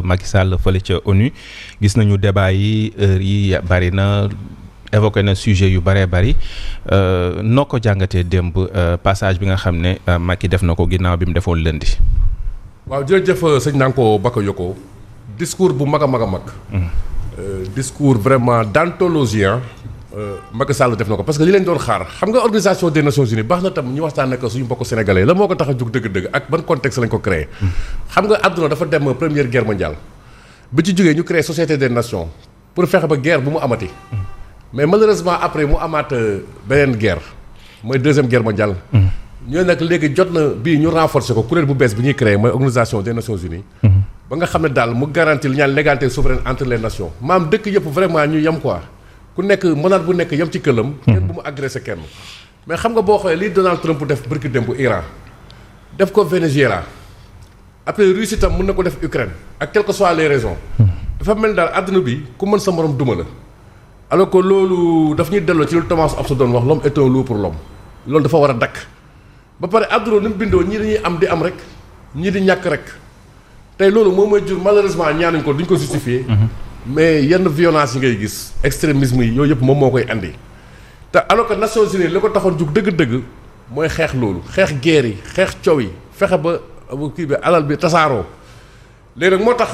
Macky Sall fële ca ONU gis nañu débat yi heure yi bari na évoqué na sujet yu bëree bëri noo ko jàngatee démb passage bi nga xam ne Macky def na ko ginnaaw bi mu defoon lundi. waaw jërëjëf sëñ Nanko Bakayoko discours bu mag a mag a mag. Discours vraiment d'anthologie Macky Sall def na ko parce que li leen doon xaar xam nga organisation des Nations Unies baax na tam ñu waxtaan ak suñu mbokku sénégalais la moo ko tax a jug dëgg-dëgg ak ban contexte lañ ko créé. xam nga àdduna dafa dem première guerre mondiale bi ci jógee ñu créé société des nations pour fexe ba guerre bu mu amati. mais malheureusement après mu amaat beneen guerre mooy deuxième guerre mondiale. ñooñu nag léegi jot na bii ñu renforcer ko kuréel bu bees bi ñuy créé mooy organisation des Nations Unies. ba nga xam ne daal mu garantir li ñaan légalité souveraine entre les nations maam dëkk yëpp vraiment ñu yem quoi. ku nekk monarque bu nekk yem ci këlam. kenn bu mu agressé kenn. mais xam nga boo xoolee lii Donald Trump def bërki démb bu Iran def ko Venezuela après Russie itam mën na ko def Ukraine ak quelles que soient les raisons. dafa mel ni daal àdduna bi ku mën sa morom duma la. alors que loolu daf ñuy delloo ci lu Thomas Hobbes doon wax l'homme est un loup pour l'homme loolu dafa war a dakk ba pare àdduna ni mu bindoo ñii dañuy am di am rek ñii di ñàkk rek tey loolu moom mooy jur malheureusement ñaanuñ ko duñ ko justifier. mais yenn violence yi ngay gis extrémisme yi yooyu yëpp moom moo koy andi te alors que Nations Unies li ko taxoon jug dëgg-dëgg mooy xeex loolu xeex guerre yi xeex coow yi fexe ba kii bi alal bi tasaaroo léegi nag moo tax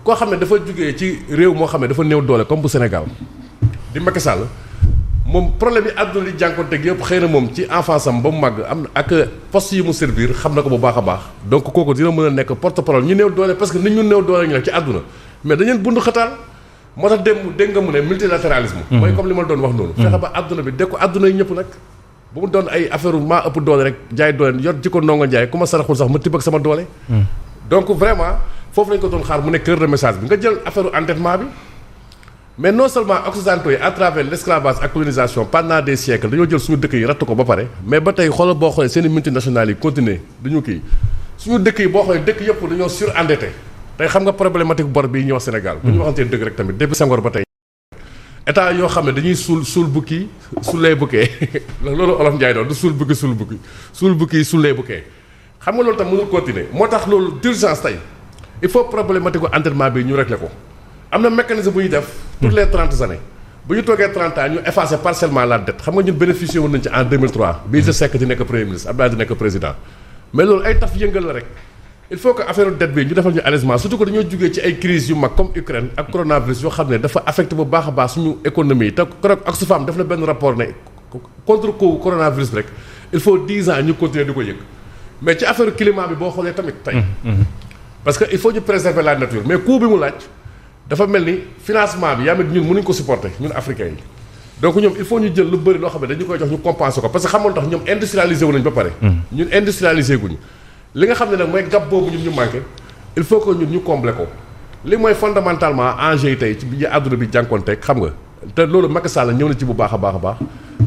koo xam ne dafa jugee ci réew moo xam ne dafa néew doole comme bu Sénégal di Macky Sall moom problème yi àdduna di jànkoonteeg yëpp xëy na moom ci enfance am ba mu màgg am ak poste yi mu servir xam na ko bu baax a baax donc kooku dina mën a nekk porte-parole ñu néew doole parce que nit ñu néew doole ñu nekk ci àdduna mais dañu bundu xataal moo tax dégg nga mu ne multilatéralisme. mooy comme li ma doon wax noonu. fexe ba àdduna bi dégg ko àdduna yi ñëpp nag bu mu doon ay affaire maa ëpp doole rek jaay doole yor ci ko ndongo njaay ku ma saraxul sax ma tibb ak sama doole. donc vraiment foofu lañ ko doon xaar mu nekk cœur de message bi nga jël affaire endettement bi mais non seulement occidentaux yi à travers l'esclavage ak colonisation pendant des siècles dañoo jël suñu dëkk yi ratt ko ba pare mais ba tey xoolal boo xoolee seen i multinationales yi continuer duñu kii suñu dëkk yi boo xoolee dëkk yëpp dañoo surendetté tey xam nga problématique bor bi ñuy wax Sénégal. bu ñu waxantee dëgg rek tamit depuis Senghor ba tey. état yoo xam ne dañuy suul bukki suulee bukkee loolu olof Njaay doon du suul bukki suulee bukkee xam nga loolu tam mënul continuer moo tax loolu d'urgence tey il faut problématique gu endettement bi ñu régler ko. am na mécanisme bu ñuy def. toutes les 30 années bu ñu toogee 30 ans ñu effacer partiellement la dette xam nga ñun bénéficié woon nañu ci en 2003. bii je sais que di nekk premier ministre Abdoulaye di nekk président mais loolu ay taf yëngal la rek. il faut que affaire dette bi ñu defal ñu allègement surtout que dañoo jógee ci ay crises yu mag comme Ukraine ak coronavirus yoo xam ne dafa affecté bu baax a baax suñu économie te keroog Oxfam def na benn rapport ne contre ko coronavirus bi rek il faut 10 ans ñu continuer di ko yëg mais ci affaire climat bi boo xoolee tamit tey. parce que il faut ñu préserver la nature mais coût bi mu laaj dafa mel ni financement bi yaa ngi ñun mënuñ ko supporter ñun africains yi. donc ñoom il faut ñu jël lu bëri loo xam ne dañu koy jox ñu compenser ko parce que xamoon tax ñoom industrialiser wu nañ ba pare. ñun industrialiser guñu. li nga xam ne nag mooy gap boobu ñun ñu manqué il faut que ñun ñu combler ko li mooy fondamentalement enjeu yi tey ci bi àdduna bi jànkoonteeg xam nga te loolu Macky Sall ñëw na ci bu baax a baax a baax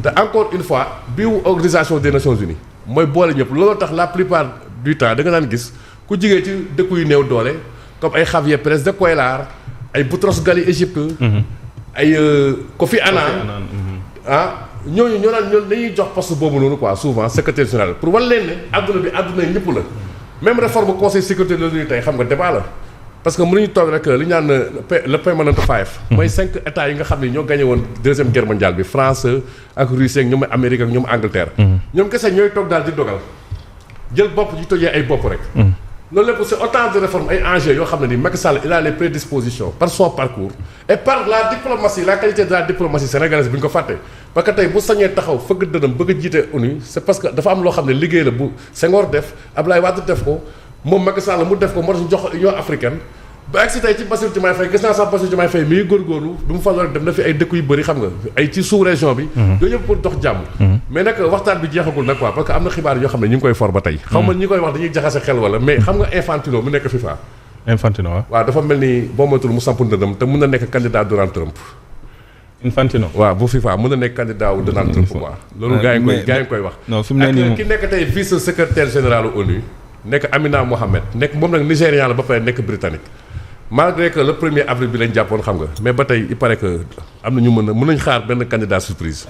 te encore une fois bii organisation des Nations Unies mooy boole ñëpp looloo tax la plupart du temps da nga daan gis ku jigee ci dëkku yu néew doole comme ay Javier Pérez de Cuéllar ay Boutros Ghali Égypte ay Kofi Annan ñooñu ñoo naan ñoo dañuy jox poste boobu noonu quoi souvent secrétaire général pour wan leen ne àdduna ñëpp la même réforme conseil sécurité de l'ONU tey xam nga débat la parce que mënuñu toog rek li ñu naan le Permanent Five mooy 5 états yi nga xam ne ñoo gagné woon deuxième guerre mondiale bi France ak Russie ak ñoom Amérique ak ñoom Angleterre ñoom kese ñooy toog daal di dogal jël bopp yi tojee ay bopp rek loolu lépp c'est autant de réformes ay enjeux yoo xam ne ni Macky Sall il a les prédispositions par son parcours et par la diplomatie la qualité de la diplomatie sénégalaise bi ñu ko fàtte parce que tey bu sañee taxaw fëgg dënam bëgg a jiite ONU c'est parce que dafa am loo xam ne liggéey la bu Senghor def Abdoulaye Wade def ko moom Macky Sall mu def ko moo tax ñu jox Union africaine ba agsi tey ci Bassirou Diomaye Faye gis naa sax Bassirou Diomaye Faye mi ngi góorgóorlu bi mu faloo rek dem na fi ay dëkk yu bëri xam nga ay ci sous région bi yooyu yëpp pour dox jàmm mais nag waxtaan bi jeexagul nag quoi parce que am na xibaar yoo xam ne ñu ngi koy for ba tey xaw ma ñi koy wax dañuy jaxase xel wala mais xam nga Infantino mu nekk FIFA waaw dafa mel ni boo moytul mu samp ndëndam te mun na nekk candidat Donald Trump Infantino waaw bu FIFA mën na nekk candidat wu Donald Trump quoi loolu gars yi koy wax non fi mu ne nii ki nekk tey vice secrétaire général ONU nekk Amina Mohamed nekk moom nag nigérian la ba pare nekk britannique malgré que le 1er avril bi lañ jàppoon xam nga mais ba tey il paraît que am na ñu mën nañ xaar benn candidat surprise.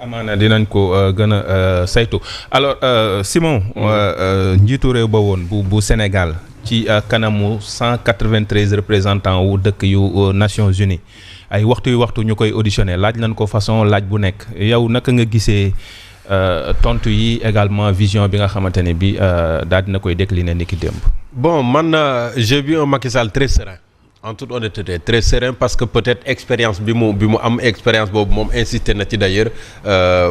amaana dinañ ko gën a saytu alors Simon njiitu réew ba woon bu Sénégal ci kanamu 193 représentants wu dëkk yu Nations Unies ay waxtu ñu koy auditionné laaj nañ ko façon laaj bu nekk yow naka nga gisee tontu yi également vision bi nga xamante ne bi daal dina koy décliner ni ki démb. Bon man j'ai vu un Macky Sall très serein. En toute honnêteté très serein parce que peut-être expérience bi mu am expérience boobu moom insisté na ci d'ailleurs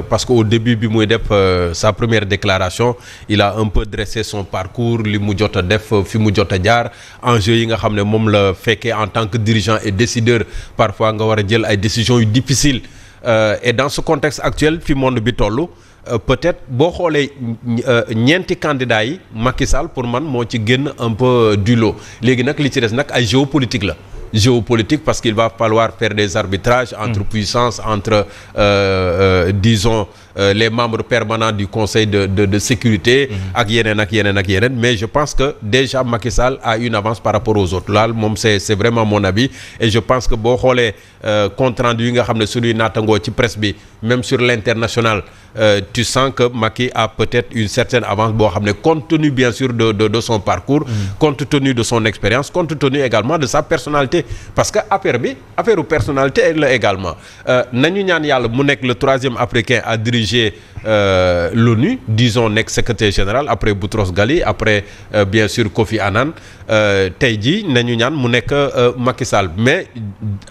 parce que au début bi muy def sa première déclaration il a un peu dressé son parcours li mu jot a def fi mu jot a jaar enjeu yi nga xam ne moom la fekkee en tant que dirigeant et décideur parfois nga war a jël ay décisions yu difficiles et dans ce contexte actuel fi monde bi tollu peut-être boo xoolee ñeenti candidats yi Macky Sall pour man moo ci génn un peu du lot léegi nag li ci des nag ay géopolitique la géopolitique parce qu'il va falloir faire des arbitrages entre puissances entre disons les membres permanents du Conseil de sécurité ak yeneen mais je pense que déjà Macky Sall a une avance par rapport aux autres laal moom c'est vraiment mon avis et je pense que boo xoolee compte rendu yi nga xam ne suñuy naatangoo ci presse bi même sur l'international tu sens que Macky a peut-être une certaine avance boo xam ne compte tenu bien sûr de son parcours compte tenu de son expérience compte tenu également de sa personnalité parce que affaire u personnalité la également nañu ñaan yàlla mu nekk le 3e africain à diriger l'ONU disons nekk secrétaire général après Boutros Ghali après bien sûr Kofi Annan tey jii nañu ñaan mu nekk Macky Sall mais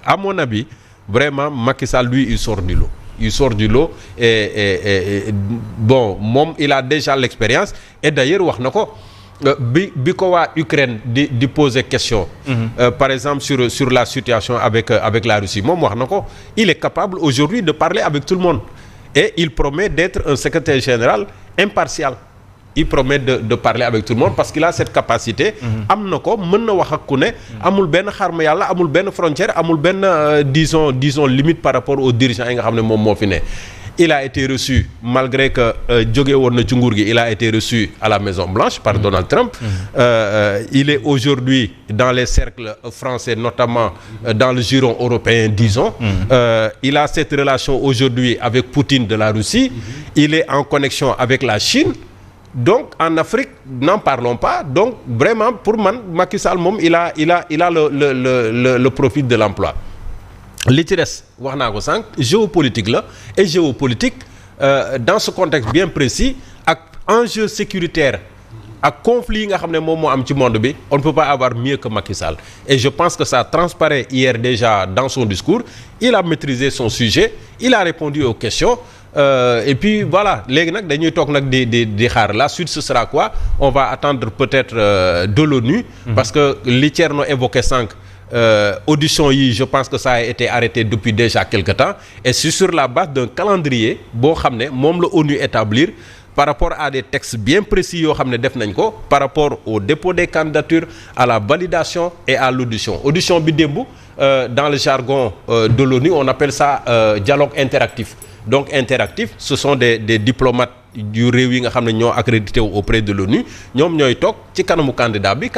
à mon avis vraiment Macky Sall lui il sort du lot et bon moom il a déjà l'expérience et d'ailleurs wax na ko bi ko waa Ukraine di poser question par exemple sur la situation avec la Russie moom wax na ko il est capable aujourd'hui de parler avec tout le monde et il promet d'être un secrétaire général impartial il promet de parler avec tout le monde parce qu'il a cette capacité am na ko mën na wax ak ku ne amul benn xarma yàlla amul benn frontière amul benn disons limite par rapport aux dirigeants yi nga xam ne moom moo fi ne il a été reçu malgré que jóge woon na ci nguur gi il a été reçu à la Maison Blanche par Donald Trump il est aujourd'hui dans les cercles français notamment dans le giron européen disons il a cette relation aujourd'hui avec Poutine de la Russie il est en connexion avec la Chine donc en Afrique n'en parlons pas donc vraiment pour man Macky Sall moom il a le profil de l'emploi li ci des wax naa ko sànq géopolitique la et géopolitique dans ce contexte bien précis ak enjeu sécuritaire ak conflit yi nga xam ne moom moo am ci monde bi on ne peut pas avoir mieux que Macky Sall et je pense que ça transparaît hier déjà dans son discours il a maîtrisé son sujet il a répondu aux questions et puis voilà léegi nag dañuy toog nag di xaar la suite ce sera quoi on va attendre peut-être de l'ONU parce que li Thierno évoqué sànq audition yi je pense que ça a été arrêté depuis déjà quelque temps et c'est sur la base d'un calendrier boo xam ne moom la ONU établir par rapport à des textes bien précis yoo xam ne def nañ ko par rapport au dépôt des candidatures à la validation et à l'audition audition bi démb dans le jargon de l'ONU on appelle ça dialogue interactif donc interactif ce sont des diplomates yu réew yi nga xam ne ñoo accrédité wu auprès de l'ONU ñoom ñooy toog ci kanamu candidat bi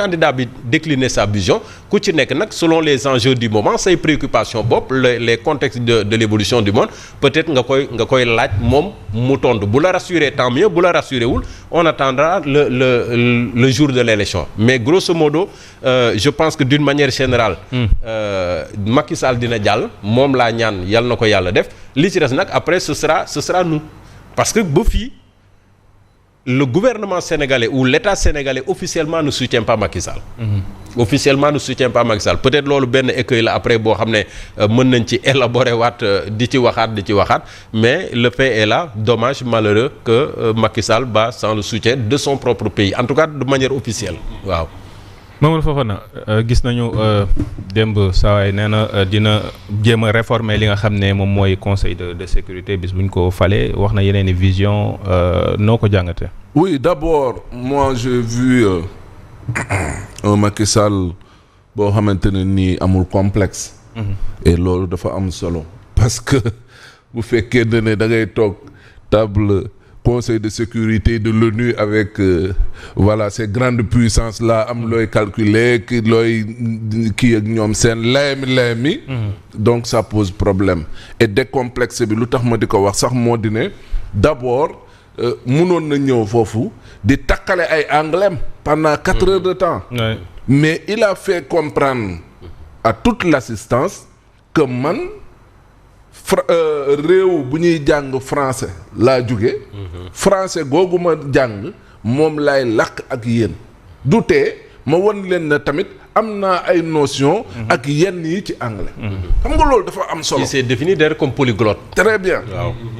décliner sa vision ku ci nekk nag selon les enjeux du moment say préoccupations bopp les contextes de l'évolution du monde peut-être nga koy laaj moom mu tontu bu la rassurer tant mieux bu la rassurer wul on attendra le jour de l'élection mais grosso modo je pense que d'une manière générale Macky Sall dina jàll moom laa ñaan yal na ko yàlla def li ci des nag après ce sera nous parce que ba fii le gouvernement sénégalais ou l'État sénégalais officiellement ne soutient pas Macky Sall. Officiellement ne soutient pas Macky Sall peut-être loolu benn écueil la après boo xam ne mën nañ ci élaborer waat di ci waxaat mais le fait est là dommage malheureux que Macky Sall bat sans le soutien de son propre pays en tout cas de manière officielle waaw. Mamadou Fofana gis nañu démb saawaay nee na dina jéem a réformer li nga xam ne moom mooy conseil de sécurité bis bu ñu ko falee wax na yeneen i vision noo ko jàngate. Oui, d'abord moi j'ai vu un Macky Sall boo xamante ne nii amul complexe. Et loolu dafa am solo parce que bu fekkee ne da ngay toog table Conseil de sécurité de l'ONU avec voilà ces grandes puissances là am looy calculer ki looy kii ak ñoom seen layami donc ça pose problème et décomplexé bi lu tax ma di ko wax sax moo di ne d'abord munoon na ñëw foofu di takkale ay anglais pendant 4 heures de temps. Ouais. Mais il a fait comprendre à toute l'assistance que man réew bu ñuy jàng français laa jóge français googu ma jàng moom laay làkk ak yéen du tee ma won leen ne tamit am naa ay notion ak yenn yi ci anglais xam nga loolu dafa am solo. il s'est défini d'ailleurs comme polyglotte. très bien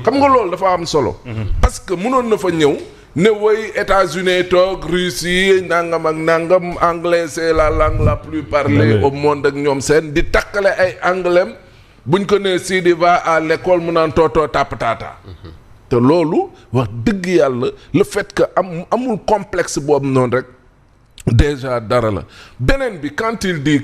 xam nga loolu dafa am solo parce que mënoon na fa ñëw ne woy États-Unis toog Russie nangam ak nangam anglais c'est la langue la plus parlée au monde ak ñoom seen di takkale ay anglais buñ ko nee Sidi va à l'école mu naan tootoo tàpp taata te loolu wax dëgg yàlla le fait que amul complexe boobu noonu rek déjà dara la beneen bi quand il dit